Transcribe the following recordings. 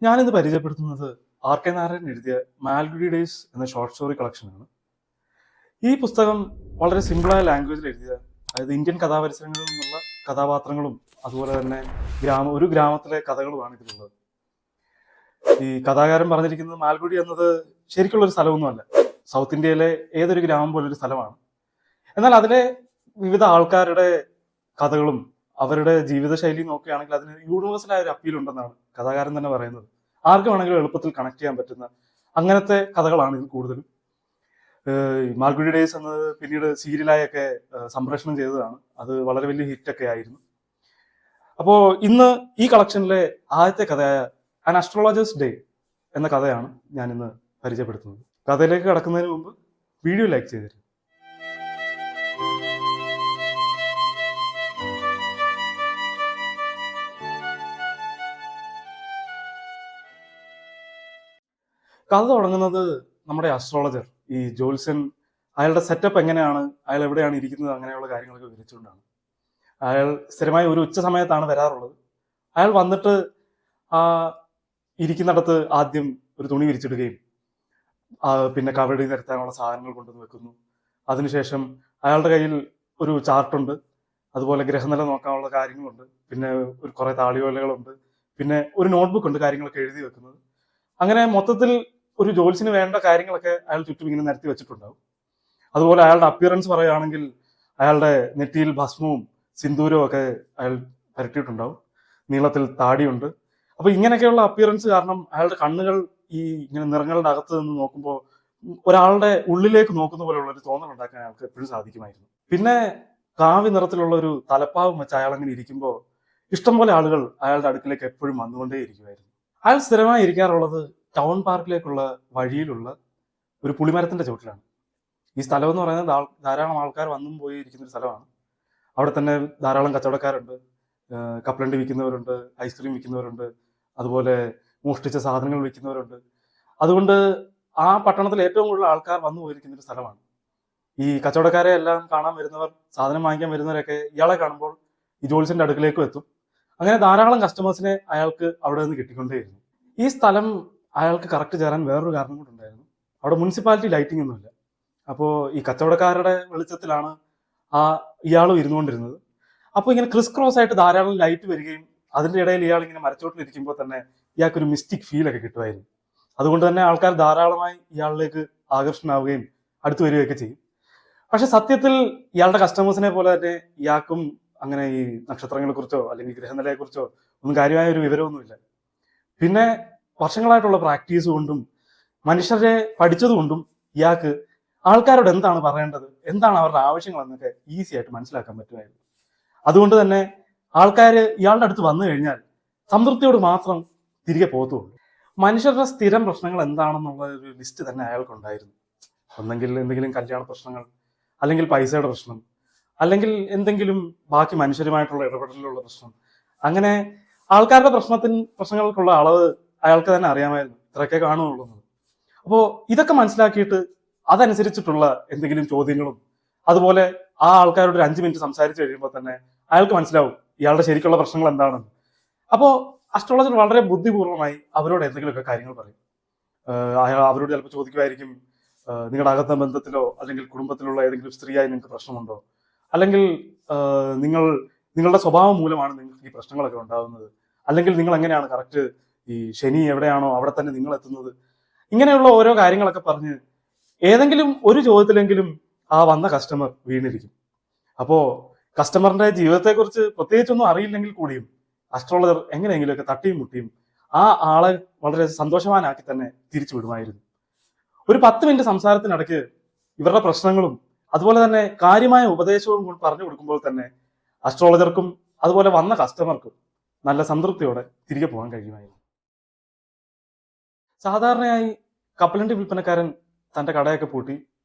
ഞാനിന്ന് പരിചയപ്പെടുത്തുന്നത് ആർ.കെ. നാരായണൻ എഴുതിയ മാൽഗുഡി ഡേയ്സ് എന്ന ഷോർട്ട് സ്റ്റോറി കളക്ഷനാണ്. ഈ പുസ്തകം വളരെ സിമ്പിളായ ലാംഗ്വേജിൽ എഴുതിയ, അതായത് ഇന്ത്യൻ കഥാപരിസരങ്ങളിൽ നിന്നുള്ള കഥാപാത്രങ്ങളും അതുപോലെ തന്നെ ഒരു ഗ്രാമത്തിലെ കഥകളുമാണ് ഇതിലുള്ളത്. ഈ കഥാകാരൻ പറഞ്ഞിരിക്കുന്നത് മാൽഗുഡി എന്നത് ശരിക്കുള്ളൊരു സ്ഥലമൊന്നുമല്ല, സൗത്ത് ഇന്ത്യയിലെ ഏതൊരു ഗ്രാമം പോലൊരു സ്ഥലമാണ്. എന്നാൽ അതിലെ വിവിധ ആൾക്കാരുടെ കഥകളും അവരുടെ ജീവിതശൈലി നോക്കുകയാണെങ്കിൽ അതിന് യൂണിവേഴ്സലായ ഒരു അപ്പീൽ ഉണ്ടെന്നാണ് കഥാകാരൻ തന്നെ പറയുന്നത്. ആർക്കും വേണമെങ്കിലും എളുപ്പത്തിൽ കണക്ട് ചെയ്യാൻ പറ്റുന്ന അങ്ങനത്തെ കഥകളാണ് ഇതിൽ കൂടുതലും. മാൽഗുഡി ഡേയ്സ് എന്നത് പിന്നീട് സീരിയലായൊക്കെ സംപ്രേഷണം ചെയ്തതാണ്. അത് വളരെ വലിയ ഹിറ്റൊക്കെ ആയിരുന്നു. അപ്പോൾ ഇന്ന് ഈ കളക്ഷനിലെ ആദ്യത്തെ കഥയായ ആൻ അസ്ട്രോളജേഴ്സ് ഡേ എന്ന കഥയാണ് ഞാൻ ഇന്ന് പരിചയപ്പെടുത്തുന്നത്. കഥയിലേക്ക് കടക്കുന്നതിന് മുമ്പ് വീഡിയോ ലൈക്ക് ചെയ്തിരുന്നു. കഥ തുടങ്ങുന്നത് നമ്മുടെ അസ്ട്രോളജർ, ഈ ജോത്സ്യൻ, അയാളുടെ സെറ്റപ്പ് എങ്ങനെയാണ്, അയാൾ എവിടെയാണ് ഇരിക്കുന്നത്, അങ്ങനെയുള്ള കാര്യങ്ങളൊക്കെ വിവരിച്ചുകൊണ്ടാണ്. അയാൾ സ്ഥിരമായി ഒരു ഉച്ച സമയത്താണ് വരാറുള്ളത്. അയാൾ വന്നിട്ട് ആ ഇരിക്കുന്നിടത്ത് ആദ്യം ഒരു തുണി വിരിച്ചിടുകയും പിന്നെ കവടി നിരത്താനുള്ള സാധനങ്ങൾ കൊണ്ടുവന്ന് വെക്കുന്നു. അതിനുശേഷം അയാളുടെ കയ്യിൽ ഒരു ചാർട്ടുണ്ട്, അതുപോലെ ഗ്രഹനില നോക്കാനുള്ള കാര്യങ്ങളുണ്ട്, പിന്നെ ഒരു കുറെ താളിയോലകളുണ്ട്, പിന്നെ ഒരു നോട്ട്ബുക്ക് ഉണ്ട് കാര്യങ്ങളൊക്കെ എഴുതി വെക്കുന്നത്. അങ്ങനെ മൊത്തത്തിൽ ഒരു ജോലിസിന് വേണ്ട കാര്യങ്ങളൊക്കെ അയാൾ ചുറ്റും ഇങ്ങനെ നിരത്തി വെച്ചിട്ടുണ്ടാവും. അതുപോലെ അയാളുടെ അപ്പിയറൻസ് പറയുകയാണെങ്കിൽ അയാളുടെ നെറ്റിയിൽ ഭസ്മവും സിന്ദൂരവും ഒക്കെ അയാൾ പരട്ടിയിട്ടുണ്ടാവും. നീളത്തിൽ താടിയുണ്ട്. അപ്പൊ ഇങ്ങനെയൊക്കെയുള്ള അപ്പിയറൻസ് കാരണം അയാളുടെ കണ്ണുകൾ ഈ ഇങ്ങനെ നിറങ്ങളുടെ അകത്ത് നിന്ന് നോക്കുമ്പോൾ ഒരാളുടെ ഉള്ളിലേക്ക് നോക്കുന്ന പോലെയുള്ള ഒരു തോന്നൽ ഉണ്ടാക്കാൻ അയാൾക്ക് എപ്പോഴും സാധിക്കുമായിരുന്നു. പിന്നെ കാവി നിറത്തിലുള്ള ഒരു തലപ്പാവും വെച്ച് അയാൾ അങ്ങനെ ഇരിക്കുമ്പോൾ ഇഷ്ടംപോലെ ആളുകൾ അയാളുടെ അടുക്കിലേക്ക് എപ്പോഴും വന്നുകൊണ്ടേ ഇരിക്കുമായിരുന്നു. അയാൾ സ്ഥിരമായി ഇരിക്കാറുള്ളത് ടൗൺ പാർക്കിലേക്കുള്ള വഴിയിലുള്ള ഒരു പുളിമരത്തിന്റെ ചുവട്ടിലാണ്. ഈ സ്ഥലം എന്ന് പറയുന്നത് ധാരാളം ആൾക്കാർ വന്നും പോയി ഇരിക്കുന്ന ഒരു സ്ഥലമാണ്. അവിടെ തന്നെ ധാരാളം കച്ചവടക്കാരുണ്ട്, കപ്പലണ്ടി വിൽക്കുന്നവരുണ്ട്, ഐസ്ക്രീം വിൽക്കുന്നവരുണ്ട്, അതുപോലെ മോഷ്ടിച്ച സാധനങ്ങൾ വിൽക്കുന്നവരുണ്ട്. അതുകൊണ്ട് ആ പട്ടണത്തിൽ ഏറ്റവും കൂടുതൽ ആൾക്കാർ വന്നു പോയിരിക്കുന്ന ഒരു സ്ഥലമാണ്. ഈ കച്ചവടക്കാരെ എല്ലാം കാണാൻ വരുന്നവർ, സാധനം വാങ്ങിക്കാൻ വരുന്നവരൊക്കെ ഇയാളെ കാണുമ്പോൾ ഈ ജോത്സ്യന്റെ അടുക്കിലേക്കും എത്തും. അങ്ങനെ ധാരാളം കസ്റ്റമേഴ്സിനെ അയാൾക്ക് അവിടെ നിന്ന് കിട്ടിക്കൊണ്ടേയിരുന്നു. ഈ സ്ഥലം അയാൾക്ക് കറക്റ്റ് ചേരാൻ വേറൊരു കാരണം കൂടെ ഉണ്ടായിരുന്നു. അവിടെ മുനിസിപ്പാലിറ്റി ലൈറ്റിംഗ് ഒന്നുമില്ല. അപ്പോൾ ഈ കച്ചവടക്കാരുടെ വെളിച്ചത്തിലാണ് ഇയാളും ഇരുന്നുകൊണ്ടിരുന്നത്. അപ്പോൾ ഇങ്ങനെ ക്രിസ് ക്രോസ് ആയിട്ട് ധാരാളം ലൈറ്റ് വരികയും അതിൻ്റെ ഇടയിൽ ഇയാൾ ഇങ്ങനെ മരച്ചോട്ടിലിരിക്കുമ്പോൾ തന്നെ ഇയാൾക്കൊരു മിസ്റ്റിക് ഫീലൊക്കെ കിട്ടുമായിരുന്നു. അതുകൊണ്ട് തന്നെ ആൾക്കാർ ധാരാളമായി ഇയാളിലേക്ക് ആകർഷണമാവുകയും അടുത്ത് വരികയൊക്കെ ചെയ്യും. പക്ഷെ സത്യത്തിൽ ഇയാളുടെ കസ്റ്റമേഴ്സിനെ പോലെ തന്നെ ഇയാൾക്കും അങ്ങനെ ഈ നക്ഷത്രങ്ങളെ കുറിച്ചോ അല്ലെങ്കിൽ ഗ്രഹനിലയെ കുറിച്ചോ ഒന്നും കാര്യമായ ഒരു വിവരമൊന്നുമില്ല. പിന്നെ വർഷങ്ങളായിട്ടുള്ള പ്രാക്ടീസ് കൊണ്ടും മനുഷ്യരെ പഠിച്ചതുകൊണ്ടും ഇയാൾക്ക് ആൾക്കാരോട് എന്താണ് പറയേണ്ടത്, എന്താണ് അവരുടെ ആവശ്യങ്ങൾ എന്നൊക്കെ ഈസി ആയിട്ട് മനസ്സിലാക്കാൻ പറ്റുമായിരുന്നു. അതുകൊണ്ട് തന്നെ ആൾക്കാർ ഇയാളുടെ അടുത്ത് വന്നു കഴിഞ്ഞാൽ സംതൃപ്തിയോട് മാത്രം തിരികെ പോകത്തുള്ളൂ. മനുഷ്യരുടെ സ്ഥിരം പ്രശ്നങ്ങൾ എന്താണെന്നുള്ള ഒരു ലിസ്റ്റ് തന്നെ അയാൾക്കുണ്ടായിരുന്നു. ഒന്നെങ്കിൽ എന്തെങ്കിലും കല്യാണ പ്രശ്നങ്ങൾ, അല്ലെങ്കിൽ പൈസയുടെ പ്രശ്നം, അല്ലെങ്കിൽ എന്തെങ്കിലും ബാക്കി മനുഷ്യരുമായിട്ടുള്ള ഇടപെടലിലുള്ള പ്രശ്നം. അങ്ങനെ ആൾക്കാരുടെ പ്രശ്നങ്ങൾക്കുള്ള അളവ് അയാൾക്ക് തന്നെ അറിയാമായിരുന്നു, ഇത്രയൊക്കെ കാണുകയുള്ളൂ. അപ്പോൾ ഇതൊക്കെ മനസ്സിലാക്കിയിട്ട് അതനുസരിച്ചിട്ടുള്ള എന്തെങ്കിലും ചോദ്യങ്ങളും, അതുപോലെ ആ ആൾക്കാരോട് ഒരു 5 മിനിറ്റ് സംസാരിച്ച് കഴിയുമ്പോൾ തന്നെ അയാൾക്ക് മനസ്സിലാവും ഇയാളുടെ ശരിക്കുള്ള പ്രശ്നങ്ങൾ എന്താണെന്ന്. അപ്പോൾ അസ്ട്രോളജർ വളരെ ബുദ്ധിപൂർവമായി അവരോട് എന്തെങ്കിലുമൊക്കെ കാര്യങ്ങൾ പറയും. അവരോട് ചിലപ്പോൾ ചോദിക്കുമായിരിക്കും, നിങ്ങളുടെ അകത്ത ബന്ധത്തിലോ അല്ലെങ്കിൽ കുടുംബത്തിലുള്ള ഏതെങ്കിലും സ്ത്രീയായി നിങ്ങൾക്ക് പ്രശ്നമുണ്ടോ, അല്ലെങ്കിൽ നിങ്ങളുടെ സ്വഭാവം മൂലമാണ് നിങ്ങൾക്ക് ഈ പ്രശ്നങ്ങളൊക്കെ ഉണ്ടാകുന്നത്, അല്ലെങ്കിൽ നിങ്ങൾ എങ്ങനെയാണ് കറക്റ്റ് ഈ ശനി എവിടെയാണോ അവിടെ തന്നെ നിങ്ങൾ എത്തുന്നത്. ഇങ്ങനെയുള്ള ഓരോ കാര്യങ്ങളൊക്കെ പറഞ്ഞ് ഏതെങ്കിലും ഒരു ചോദ്യത്തിലെങ്കിലും ആ വന്ന കസ്റ്റമർ വീണിരിക്കും. അപ്പോൾ കസ്റ്റമറിന്റെ ജീവിതത്തെക്കുറിച്ച് പ്രത്യേകിച്ചൊന്നും അറിയില്ലെങ്കിൽ കൂടിയും അസ്ട്രോളജർ എങ്ങനെയെങ്കിലുമൊക്കെ തട്ടിയും മുട്ടിയും ആ ആളെ വളരെ സന്തോഷവാനാക്കി തന്നെ തിരിച്ചു വിടുമായിരുന്നു. ഒരു 10 മിനിറ്റ് സംസാരത്തിനിടയ്ക്ക് ഇവരുടെ പ്രശ്നങ്ങളും അതുപോലെ തന്നെ കാര്യമായ ഉപദേശവും പറഞ്ഞു കൊടുക്കുമ്പോൾ തന്നെ അസ്ട്രോളജർക്കും അതുപോലെ വന്ന കസ്റ്റമർക്കും നല്ല സംതൃപ്തിയോടെ തിരികെ പോകാൻ കഴിയുമായിരുന്നു. സാധാരണയായി കപ്പലണ്ടി വിൽപ്പനക്കാരൻ തൻ്റെ കടയൊക്കെ പൂട്ടി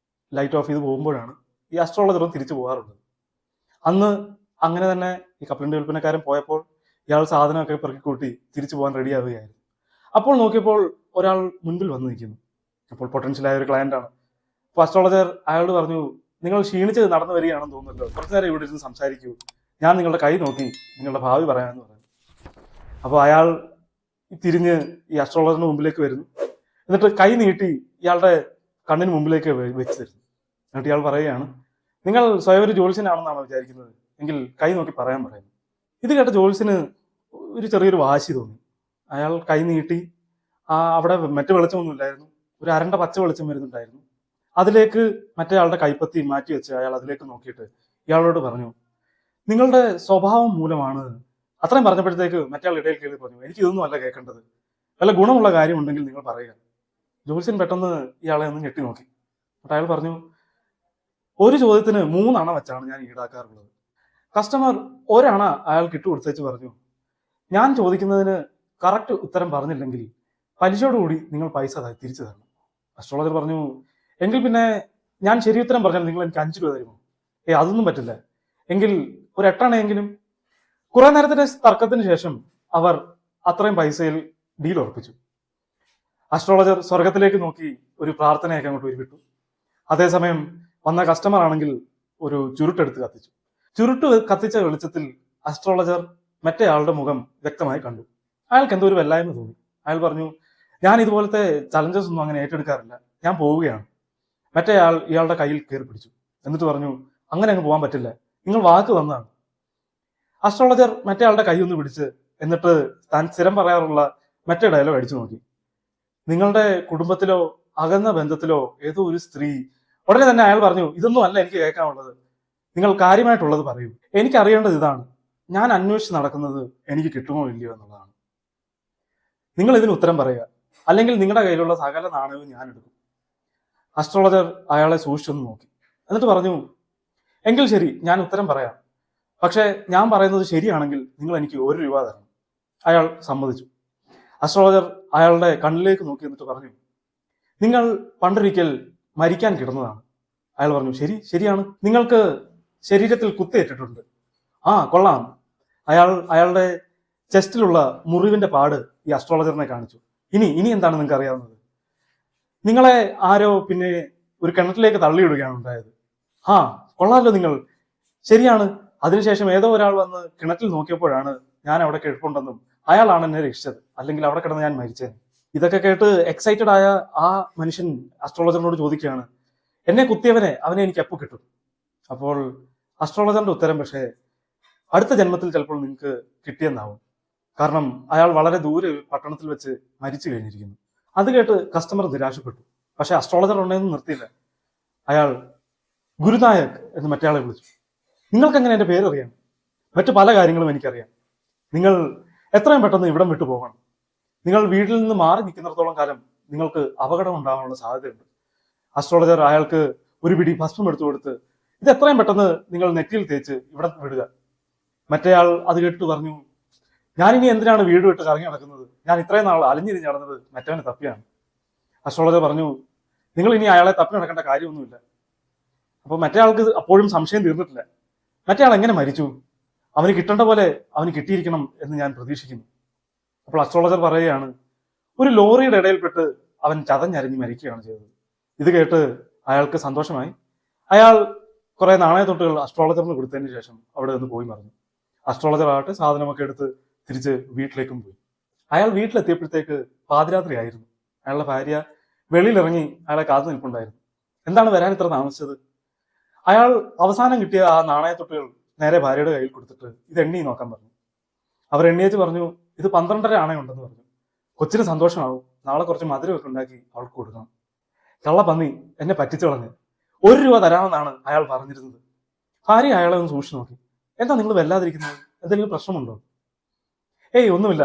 ലൈറ്റ് ഓഫ് ചെയ്ത് പോകുമ്പോഴാണ് ഈ അസ്ട്രോളജറും തിരിച്ചു പോകാറുള്ളത്. അന്ന് അങ്ങനെ തന്നെ ഈ കപ്പലണ്ടി വിൽപ്പനക്കാരൻ പോയപ്പോൾ ഇയാൾ സാധനമൊക്കെ പെറുക്കിക്കൂട്ടി തിരിച്ചു പോകാൻ റെഡിയാവുകയായിരുന്നു. അപ്പോൾ നോക്കിയപ്പോൾ ഒരാൾ മുൻപിൽ വന്നു നിൽക്കുന്നു. അപ്പോൾ പൊട്ടൻഷ്യലായ ഒരു ക്ലയൻ്റാണ്. അപ്പോൾ അസ്ട്രോളജർ അയാളോട് പറഞ്ഞു, നിങ്ങൾ ക്ഷീണിച്ച് നടന്നു വരികയാണെന്ന് തോന്നുന്നല്ലോ, കുറച്ചു നേരം ഇവിടെ ഇരുന്ന് സംസാരിക്കൂ, ഞാൻ നിങ്ങളുടെ കൈ നോക്കി നിങ്ങളുടെ ഭാവി പറയാമെന്ന് പറഞ്ഞു. അപ്പോൾ അയാൾ തിരിഞ്ഞ് ഈ അസ്ട്രോളജറിന്റെ മുമ്പിലേക്ക് വരുന്നു. എന്നിട്ട് കൈ നീട്ടി ഇയാളുടെ കണ്ണിന് മുമ്പിലേക്ക് വെച്ച് തരുന്നു. എന്നിട്ട് ഇയാൾ പറയുകയാണ്, നിങ്ങൾ സ്വയം ഒരു ജ്യോത്സ്യനാണെന്നാണോ വിചാരിക്കുന്നത്, എങ്കിൽ കൈ നോക്കി പറയാൻ പറയുന്നു. ഇത് കേട്ട ജ്യോത്സ്യന് ഒരു ചെറിയൊരു വാശി തോന്നി. അയാൾ കൈ നീട്ടി, അവിടെ മറ്റു വെളിച്ചമൊന്നുമില്ലായിരുന്നു, ഒരു അരണ്ട പച്ച വെളിച്ചം വരുന്നുണ്ടായിരുന്നു. അതിലേക്ക് മറ്റേ ആളുടെ കൈപ്പത്തി മാറ്റി വെച്ച് അയാൾ അതിലേക്ക് നോക്കിയിട്ട് ഇയാളോട് പറഞ്ഞു, നിങ്ങളുടെ സ്വഭാവം മൂലമാണ്. അത്രയും പറഞ്ഞപ്പോഴത്തേക്ക് മറ്റേ ആൾ ഇടയിൽ കയറി പറഞ്ഞു, എനിക്ക് ഇതൊന്നും അല്ല കേൾക്കേണ്ടത്, വല്ല ഗുണമുള്ള കാര്യമുണ്ടെങ്കിൽ നിങ്ങൾ പറയുക. ജ്യോത്സ്യൻ പെട്ടെന്ന് ഇയാളെ ഒന്ന് ഞെട്ടി നോക്കി. എന്നിട്ട് അയാൾ പറഞ്ഞു, ഒരു ചോദ്യത്തിന് 3 അണ വെച്ചാണ് ഞാൻ ഈടാക്കാറുള്ളത്. കസ്റ്റമർ ഒരണ അയാൾക്ക് ഇട്ടുകൊടുത്തേച്ച് പറഞ്ഞു, ഞാൻ ചോദിക്കുന്നതിന് കറക്റ്റ് ഉത്തരം പറഞ്ഞില്ലെങ്കിൽ പലിശയോടുകൂടി നിങ്ങൾ പൈസ തിരിച്ചു തരണം. അസ്ട്രോളജർ പറഞ്ഞു, എങ്കിൽ പിന്നെ ഞാൻ ശരി ഉത്തരം പറഞ്ഞാൽ നിങ്ങൾ എനിക്ക് 5 രൂപ തരുമോ? അതൊന്നും പറ്റില്ല. എങ്കിൽ ഒരു 8 അണയെങ്കിലും. കുറെ നേരത്തിന്റെ തർക്കത്തിന് ശേഷം അവർ അത്രയും പൈസയിൽ ഡീൽ ഉറപ്പിച്ചു. അസ്ട്രോളജർ സ്വർഗത്തിലേക്ക് നോക്കി ഒരു പ്രാർത്ഥനയൊക്കെ അങ്ങോട്ട് ഉരുവിട്ടു. അതേസമയം വന്ന കസ്റ്റമർ ആണെങ്കിൽ ഒരു ചുരുട്ടെടുത്ത് കത്തിച്ചു. ചുരുട്ട് കത്തിച്ച വെളിച്ചത്തിൽ അസ്ട്രോളജർ മറ്റേ ആളുടെ മുഖം വ്യക്തമായി കണ്ടു. അയാൾക്ക് എന്തോ ഒരു വല്ലായ്മ തോന്നി. അയാൾ പറഞ്ഞു, ഞാൻ ഇതുപോലത്തെ ചലഞ്ചസ് ഒന്നും അങ്ങനെ ഏറ്റെടുക്കാറില്ല, ഞാൻ പോവുകയാണ്. മറ്റേ ആൾ ഇയാളുടെ കയ്യിൽ കയറി പിടിച്ചു. എന്നിട്ട് പറഞ്ഞു, അങ്ങനെ അങ്ങ് പോകാൻ പറ്റില്ല, നിങ്ങൾ വാക്ക് തന്നാണ്. അസ്ട്രോളജർ മറ്റേ ആളുടെ കൈ ഒന്ന് പിടിച്ച് എന്നിട്ട് താൻ സ്ഥിരം പറയാറുള്ള മറ്റേ ഡയലോഗ് അടിച്ചു നോക്കി. നിങ്ങളുടെ കുടുംബത്തിലോ അകന്ന ബന്ധത്തിലോ ഏതോ ഒരു സ്ത്രീ. ഉടനെ തന്നെ അയാൾ പറഞ്ഞു, ഇതൊന്നും അല്ല എനിക്ക് കേൾക്കാനുള്ളത്, നിങ്ങൾ കാര്യമായിട്ടുള്ളത് പറയൂ. എനിക്കറിയേണ്ടത് ഇതാണ്, ഞാൻ അന്വേഷിച്ച് നടക്കുന്നത് എനിക്ക് കിട്ടുമോ ഇല്ലയോ എന്നുള്ളതാണ്. നിങ്ങൾ ഇതിന് ഉത്തരം പറയുക, അല്ലെങ്കിൽ നിങ്ങളുടെ കയ്യിലുള്ള സകല നാണയവും ഞാൻ എടുക്കും. അസ്ട്രോളജർ അയാളെ സൂക്ഷിച്ചൊന്ന് നോക്കി. എന്നിട്ട് പറഞ്ഞു, എങ്കിൽ ശരി, ഞാൻ ഉത്തരം പറയാം. പക്ഷേ ഞാൻ പറയുന്നത് ശരിയാണെങ്കിൽ നിങ്ങൾ എനിക്ക് 1 രൂപ തരണം. അയാൾ സമ്മതിച്ചു. അസ്ട്രോളജർ അയാളുടെ കണ്ണിലേക്ക് നോക്കി എന്നിട്ട് പറഞ്ഞു, നിങ്ങൾ പണ്ടൊരിക്കൽ മരിക്കാൻ കിടന്നതാണ്. അയാൾ പറഞ്ഞു, ശരിയാണ്, നിങ്ങൾക്ക് ശരീരത്തിൽ കുത്തേറ്റിട്ടുണ്ട്. കൊള്ളാം. അയാളുടെ ചെസ്റ്റിലുള്ള മുറിവിന്റെ പാട് ഈ അസ്ട്രോളജറിനെ കാണിച്ചു. ഇനി എന്താണ് നിങ്ങൾക്ക് അറിയാവുന്നത്? നിങ്ങളെ ആരോ പിന്നെ ഒരു കിണറ്റിലേക്ക് തള്ളിയിടുകയാണ് ഉണ്ടായത്. കൊള്ളാമല്ലോ നിങ്ങൾ. ശരിയാണ്. അതിനുശേഷം ഏതോ ഒരാൾ വന്ന് കിണറ്റിൽ നോക്കിയപ്പോഴാണ് ഞാൻ അവിടെ കിഴപ്പുണ്ടെന്നും അയാളാണ് എന്നെ രക്ഷിച്ചത്, അല്ലെങ്കിൽ അവിടെ കിടന്ന് ഞാൻ മരിച്ചേനെ. ഇതൊക്കെ കേട്ട് എക്സൈറ്റഡ് ആയ ആ മനുഷ്യൻ അസ്ട്രോളജറിനോട് ചോദിക്കുകയാണ്, എന്നെ കുത്തിയവനെ അവനെ എനിക്ക് എപ്പോൾ കിട്ടും? അപ്പോൾ അസ്ട്രോളജറിന്റെ ഉത്തരം, പക്ഷേ അടുത്ത ജന്മത്തിൽ ചിലപ്പോൾ നിങ്ങൾക്ക് കിട്ടിയെന്നാവും. കാരണം അയാൾ വളരെ ദൂരെ പട്ടണത്തിൽ വെച്ച് മരിച്ചു കഴിഞ്ഞിരിക്കുന്നു. അത് കേട്ട് കസ്റ്റമർ നിരാശപ്പെട്ടു. പക്ഷെ അസ്ട്രോളജർ ഉണ്ടെന്ന് നിർത്തിയില്ല. അയാൾ ഗുരുനായക് എന്ന് മറ്റേയാളെ വിളിച്ചു. നിങ്ങൾക്ക് എങ്ങനെ എന്റെ പേരറിയാം? മറ്റു പല കാര്യങ്ങളും എനിക്കറിയാം. നിങ്ങൾ എത്രയും പെട്ടെന്ന് ഇവിടം വിട്ടു പോകണം. നിങ്ങൾ വീട്ടിൽ നിന്ന് മാറി നിൽക്കുന്നിടത്തോളം കാലം നിങ്ങൾക്ക് അപകടം ഉണ്ടാകാനുള്ള സാധ്യതയുണ്ട്. അസ്ട്രോളജർ അയാൾക്ക് ഒരു പിടി ഭസ്മം എടുത്തു കൊടുത്ത്, ഇത് എത്രയും പെട്ടെന്ന് നിങ്ങൾ നെറ്റിയിൽ തേച്ച് ഇവിടെ വിടുക. മറ്റേയാൾ അത് കേട്ടിട്ട് പറഞ്ഞു, ഞാനിനി എന്തിനാണ് വീട് വിട്ട് കറങ്ങി നടക്കുന്നത്? ഞാൻ ഇത്രയും നാൾ അലിഞ്ഞിരിഞ്ഞ് നടന്നത് മറ്റവനെ തപ്പിയാണ്. അസ്ട്രോളജർ പറഞ്ഞു, നിങ്ങൾ ഇനി അയാളെ തപ്പി നടക്കേണ്ട കാര്യമൊന്നുമില്ല. അപ്പോൾ മറ്റേ ആൾക്ക് അപ്പോഴും സംശയം തീർന്നിട്ടില്ല. മറ്റേ ആൾ എങ്ങനെ മരിച്ചു? അവന് കിട്ടേണ്ട പോലെ അവന് കിട്ടിയിരിക്കണം എന്ന് ഞാൻ പ്രതീക്ഷിക്കുന്നു. അപ്പോൾ അസ്ട്രോളജർ പറയുകയാണ്, ഒരു ലോറിയുടെ ഇടയിൽപ്പെട്ട് അവൻ ചതഞ്ഞരിഞ്ഞ് മരിക്കുകയാണ് ചെയ്തത്. ഇത് കേട്ട് അയാൾക്ക് സന്തോഷമായി. അയാൾ കുറെ നാണയത്തൊട്ടുകൾ അസ്ട്രോളജറിന് കൊടുത്തതിന് ശേഷം അവിടെ നിന്ന് പോയി മറിഞ്ഞു. അസ്ട്രോളജർ ആകട്ടെ സാധനമൊക്കെ എടുത്ത് തിരിച്ച് വീട്ടിലേക്കും പോയി. അയാൾ വീട്ടിലെത്തിയപ്പോഴത്തേക്ക് പാതിരാത്രി ആയിരുന്നു. അയാളുടെ ഭാര്യ വെളിയിലിറങ്ങി അയാളെ കാത്തു നിൽപ്പുണ്ടായിരുന്നു. എന്താണ് വരാൻ ഇത്ര താമസിച്ചത്? അയാൾ അവസാനം കിട്ടിയ ആ നാണയത്തൊട്ടുകൾ നേരെ ഭാര്യയുടെ കയ്യിൽ കൊടുത്തിട്ട് ഇത് എണ്ണി നോക്കാൻ പറഞ്ഞു. അവർ എണ്ണിയേച്ച് പറഞ്ഞു, ഇത് 12.5 ആണയുണ്ടെന്ന് പറഞ്ഞു. കൊച്ചിന് സന്തോഷമാവും, നാളെ കുറച്ച് മധുരമൊക്കെ ഉണ്ടാക്കി അവൾക്ക് കൊടുക്കണം. കള്ളപ്പന്നി എന്നെ പറ്റിച്ചു കളഞ്ഞ് 1 രൂപ തരാമെന്നാണ് അയാൾ പറഞ്ഞിരുന്നത്. ഭാര്യ അയാളെ ഒന്ന് സൂക്ഷിച്ചു നോക്കി. എന്താ നിങ്ങൾ വല്ലാതിരിക്കുന്നത്? എന്തെങ്കിലും പ്രശ്നമുണ്ടോ? ഒന്നുമില്ല,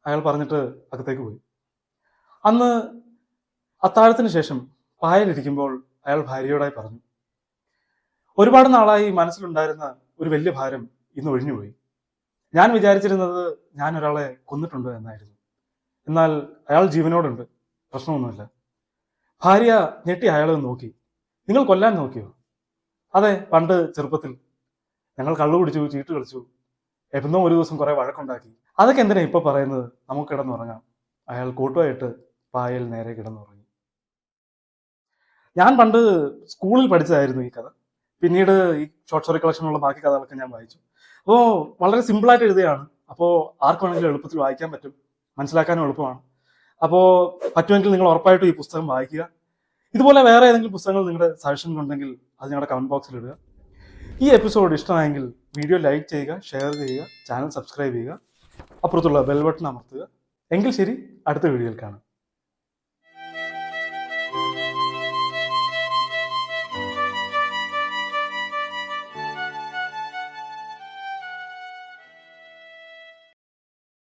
അയാൾ പറഞ്ഞിട്ട് അകത്തേക്ക് പോയി. അന്ന് അത്താഴത്തിന് ശേഷം പായലിരിക്കുമ്പോൾ അയാൾ ഭാര്യയോടായി പറഞ്ഞു, ഒരുപാട് നാളായി മനസ്സിലുണ്ടായിരുന്ന ഒരു വലിയ ഭാരം ഇന്ന് ഒഴിഞ്ഞുപോയി. ഞാൻ വിചാരിച്ചിരുന്നത് ഞാൻ ഒരാളെ കൊന്നിട്ടുണ്ട് എന്നായിരുന്നു. എന്നാൽ അയാൾ ജീവനോടുണ്ട്, പ്രശ്നമൊന്നുമില്ല. ഭാര്യ ഞെട്ടി അയാളെ നോക്കി. നിങ്ങൾ കൊല്ലാൻ നോക്കിയോ? അതെ, പണ്ട് ചെറുപ്പത്തിൽ ഞങ്ങൾ കള്ളു കുടിച്ചു, ചീട്ട് കളിച്ചു, എപ്പോഴും ഒരു ദിവസം കുറെ വഴക്കുണ്ടാക്കി. അതൊക്കെ എന്തിനാ ഇപ്പൊ പറയുന്നത്? നമുക്ക് കിടന്നുറങ്ങാം. അയാൾ കോട്ടുമായിട്ട് പായൽ നേരെ കിടന്നുറങ്ങി. ഞാൻ പണ്ട് സ്കൂളിൽ പഠിച്ചതായിരുന്നു ഈ കഥ. പിന്നീട് ഈ ഷോർട്ട് സ്റ്റോറി കളക്ഷനുള്ള ബാക്കി കഥകളൊക്കെ ഞാൻ വായിച്ചു. അപ്പോൾ വളരെ സിമ്പിളായിട്ട് എഴുതുകയാണ്. അപ്പോൾ ആർക്ക് വേണമെങ്കിലും എളുപ്പത്തിൽ വായിക്കാൻ പറ്റും. മനസ്സിലാക്കാനും എളുപ്പമാണ്. അപ്പോൾ പറ്റുമെങ്കിൽ നിങ്ങൾ ഉറപ്പായിട്ടും ഈ പുസ്തകം വായിക്കുക. ഇതുപോലെ വേറെ ഏതെങ്കിലും പുസ്തകങ്ങൾ നിങ്ങളുടെ സജഷൻ ഉണ്ടെങ്കിൽ അത് ഞങ്ങളുടെ കമൻറ്റ് ബോക്സിൽ ഇടുക. ഈ എപ്പിസോഡ് ഇഷ്ടമായെങ്കിൽ വീഡിയോ ലൈക്ക് ചെയ്യുക, ഷെയർ ചെയ്യുക, ചാനൽ സബ്സ്ക്രൈബ് ചെയ്യുക, അപ്പുറത്തുള്ള ബെൽ ബട്ടൺ അമർത്തുക. എങ്കിൽ ശരി, അടുത്ത വീഡിയോയിൽ കാണാം.